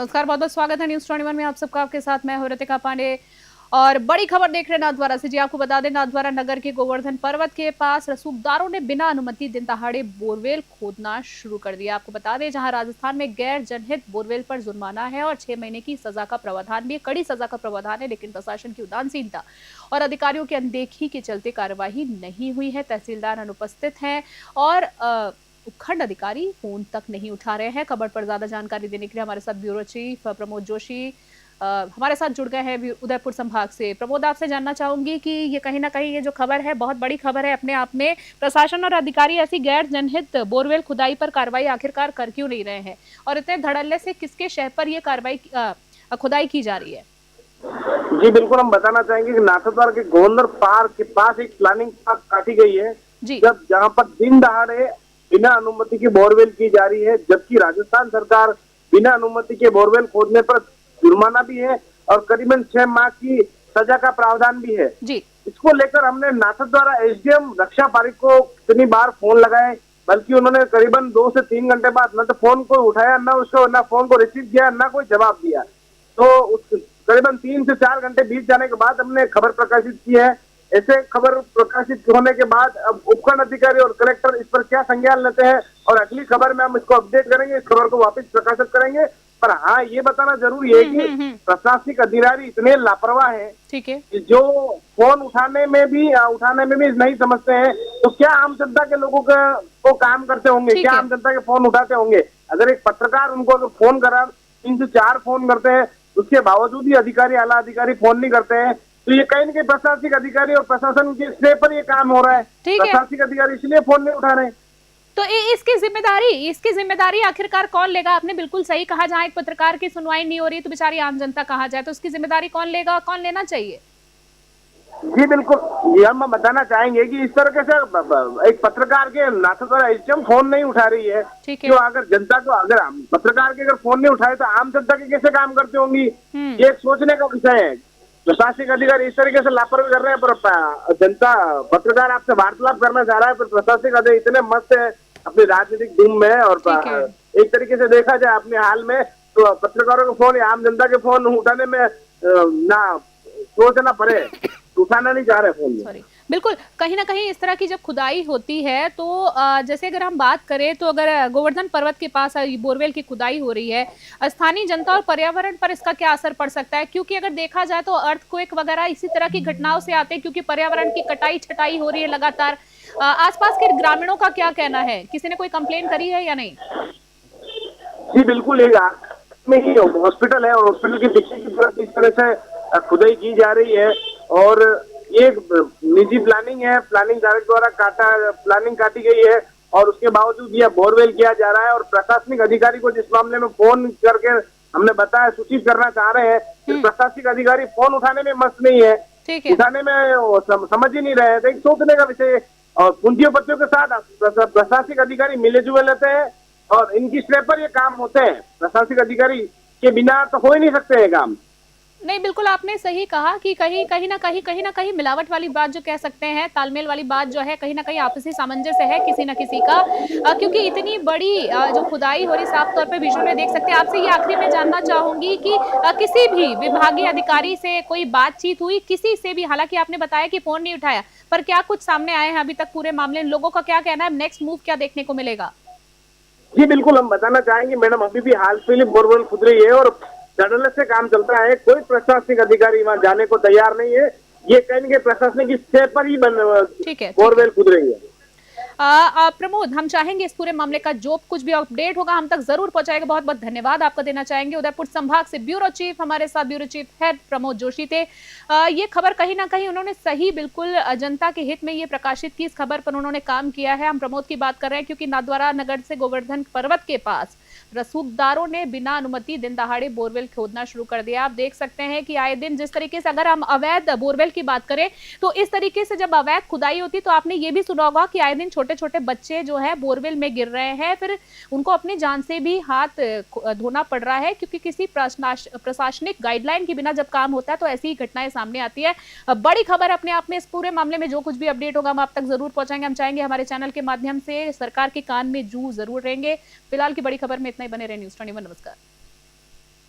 नमस्कार, बहुत बहुत स्वागत है न्यूज़ 21 में आप सबका। आपके साथ मैं हूं रितिका पांडे और बड़ी खबर देख रहे हैं नाथद्वारा से। जी आपको बता दें, नाथद्वारा नगर के गोवर्धन पर्वत के पास रसूखदारों ने बिना अनुमति दिन दहाड़े बोरवेल खोदना शुरू कर दिया। आपको बता दें, जहां राजस्थान में गैर जनहित बोरवेल पर जुर्माना है और 6 महीने की सजा का प्रावधान भी है, कड़ी सजा का प्रावधान है, लेकिन प्रशासन की उदासीनता और अधिकारियों की अनदेखी के चलते कार्यवाही नहीं हुई है। तहसीलदार अनुपस्थित हैं और उपखंड अधिकारी फोन तक नहीं उठा रहे हैं। खबर पर ज्यादा जानकारी देने के लिए हमारे साथ ब्यूरो चीफ प्रमोद जोशी हमारे साथ जुड़ गए हैं उदयपुर संभाग से। प्रमोद, आपसे जानना चाहूंगी कि ये कहीं ना कहीं ये जो खबर है बहुत बड़ी खबर है अपने आप में। प्रशासन और अधिकारी ऐसी गैर जनहित बोरवेल खुदाई पर कार्रवाई आखिरकार कर क्यों नहीं रहे हैं, और इतने धड़ल्ले से किसके शह पर ये कार्रवाई खुदाई की जा रही है? जी बिल्कुल, हम बताना चाहेंगे कि नाथद्वारा के गोवर्धन पार्क के पास एक प्लानिंग काटी गई है, जब जहां पर दिन दहाड़े बिना अनुमति की बोरवेल की जा रही है, जबकि राजस्थान सरकार बिना अनुमति के बोरवेल खोदने पर जुर्माना भी है और करीबन 6 माह की सजा का प्रावधान भी है। जी। इसको लेकर हमने नाथद्वारा एसडीएम रक्षा पारिक को कितनी बार फोन लगाए, बल्कि उन्होंने करीबन 2 से 3 घंटे बाद न तो फोन को उठाया, न फोन को रिसीव किया, न कोई जवाब दिया। तो करीबन 3 से 4 घंटे बीत जाने के बाद हमने खबर प्रकाशित की है। ऐसे खबर प्रकाशित होने के बाद अब उपखंड अधिकारी और कलेक्टर इस पर क्या संज्ञान लेते हैं और अगली खबर में हम इसको अपडेट करेंगे, इस खबर को वापस प्रकाशित करेंगे। पर हाँ, ये बताना जरूरी है कि प्रशासनिक अधिकारी इतने लापरवाह हैं, ठीक है, जो फोन उठाने में भी नहीं समझते हैं। तो क्या आम जनता के लोगों को काम करते होंगे, क्या आम जनता के फोन उठाते होंगे? अगर एक पत्रकार उनको अगर फोन करा, 3 से 4 फोन करते हैं, उसके बावजूद ही अधिकारी, आला अधिकारी फोन नहीं करते हैं, तो ये कहीं न कहीं प्रशासनिक अधिकारी और प्रशासन के स्तर पर ये काम हो रहा है। प्रशासनिक अधिकारी इसलिए फोन नहीं उठा रहे। तो इसकी जिम्मेदारी आखिरकार कौन लेगा? आपने बिल्कुल सही कहा, जहां एक पत्रकार की सुनवाई नहीं हो रही तो बेचारी आम जनता कहा जाए, तो उसकी जिम्मेदारी कौन लेगा, कौन लेना चाहिए? जी बिल्कुल, ये हम बताना चाहेंगे कि इस तरह से एक पत्रकार के नाथद्वारा एसडीएम फोन नहीं उठा रही है, क्यों? अगर जनता को, अगर पत्रकार के अगर फोन नहीं उठाए तो आम जनता के कैसे काम करते होंगी? ये एक सोचने का विषय है। प्रशासनिक अधिकारी इस तरीके से लापरवाही कर रहे हैं, पर जनता, पत्रकार आपसे वार्तालाप करना चाह रहा है, पर प्रशासनिक अधिकारी इतने मस्त है अपनी राजनीतिक धूम में। और एक तरीके से देखा जाए अपने हाल में, तो पत्रकारों के फोन या आम जनता के फोन उठाने में ना सोचना पड़े, उठाना नहीं चाह रहे फोन। बिल्कुल, कहीं ना कहीं इस तरह की जब खुदाई होती है तो जैसे अगर हम बात करें तो अगर गोवर्धन पर्वत के पास बोरवेल की खुदाई हो रही है, स्थानीय जनता और पर्यावरण पर इसका क्या असर पड़ सकता है? क्योंकि अगर देखा जाए तो अर्थक्वेक वगैरह इसी तरह की घटनाओं से आते हैं, क्योंकि पर्यावरण की कटाई छटाई हो रही है लगातार। आसपास के ग्रामीणों का क्या कहना है? किसी ने कोई कंप्लेन करी है या नहीं? जी बिल्कुल, ही हॉस्पिटल है और हॉस्पिटल के पीछे की तरफ इस तरह से खुदाई की जा रही है और ये निजी प्लानिंग है, प्लानिंग डायरेक्टर द्वारा प्लानिंग काटी गई है और उसके बावजूद यह बोरवेल किया जा रहा है। और प्रशासनिक अधिकारी को जिस मामले में फोन करके हमने बताया, सूचित करना चाह रहे हैं, तो प्रशासनिक अधिकारी फोन उठाने में मस्त नहीं है, उठाने में समझ ही नहीं रहे हैं। तो एक सोचने का विषय है। और पूंजीपतियों के साथ प्रशासनिक अधिकारी मिले जुले लेते हैं और इनकी स्तर पर ये काम होते हैं। प्रशासनिक अधिकारी के बिना तो हो ही नहीं सकते ये काम। नहीं, बिल्कुल आपने सही कहा कि कहीं ना कहीं मिलावट वाली बात जो कह सकते हैं, तालमेल वाली बात जो है, कहीं ना कहीं आपसी सामंजस्य है किसी न किसी का, क्योंकि इतनी बड़ी जो खुदाई हो रही, साफ तौर पे विजुअल में देख सकते हैं। आपसे ये आखिरी में जानना चाहूंगी कि किसी भी विभागीय अधिकारी से कोई बातचीत हुई, किसी से भी? हालांकि आपने बताया कि फोन नहीं उठाया, पर क्या कुछ सामने आए हैं अभी तक पूरे मामले? लोगों का क्या कहना है, नेक्स्ट मूव क्या देखने को मिलेगा? जी बिल्कुल, हम बताना चाहेंगे मैडम, अभी भी हाल फिलहाल बोरवेल खुद रही है और धड़ल्ले से काम चलता है। कोई प्रशासनिक अधिकारी वहां जाने को तैयार नहीं है। ये कहेंगे प्रशासनिक स्तर पर ही बोरवेल खुद रही है। प्रमोद, हम चाहेंगे इस पूरे मामले का जो कुछ भी अपडेट होगा हम तक जरूर पहुंचाएगा। बहुत बहुत धन्यवाद आपका देना चाहेंगे। उदयपुर संभाग से ब्यूरो चीफ, हमारे साथ bureau chief head Pramod Joshi थे। ये खबर कहीं ना कहीं उन्होंने सही, बिल्कुल जनता के हित में ये प्रकाशित की, इस खबर पर उन्होंने काम किया है। हम प्रमोद की बात कर रहे हैं क्योंकि नाथद्वारा नगर से गोवर्धन पर्वत के पास रसूखदारों ने बिना अनुमति दिन दहाड़े बोरवेल खोदना शुरू कर दिया। आप देख सकते हैं कि आए दिन जिस तरीके से, अगर हम अवैध बोरवेल की बात करें तो इस तरीके से जब अवैध खुदाई होती तो आपने ये भी सुना होगा कि आए दिन छोटे छोटे बच्चे जो है बोरवेल में गिर रहे हैं, फिर उनको अपनी जान से भी हाथ धोना पड़ रहा है, क्योंकि किसी प्रशासनिक गाइडलाइन के बिना जब काम होता है तो ऐसी ही घटनाएं सामने आती है। बड़ी खबर अपने आप में। इस पूरे मामले में जो कुछ भी अपडेट होगा हम आप तक जरूर पहुंचाएंगे। हम चाहेंगे हमारे चैनल के माध्यम से सरकार के कान में जू जरूर रहेंगे। फिलहाल की बड़ी खबर में इतना ही। बने रहे न्यूज़ 21। नमस्कार।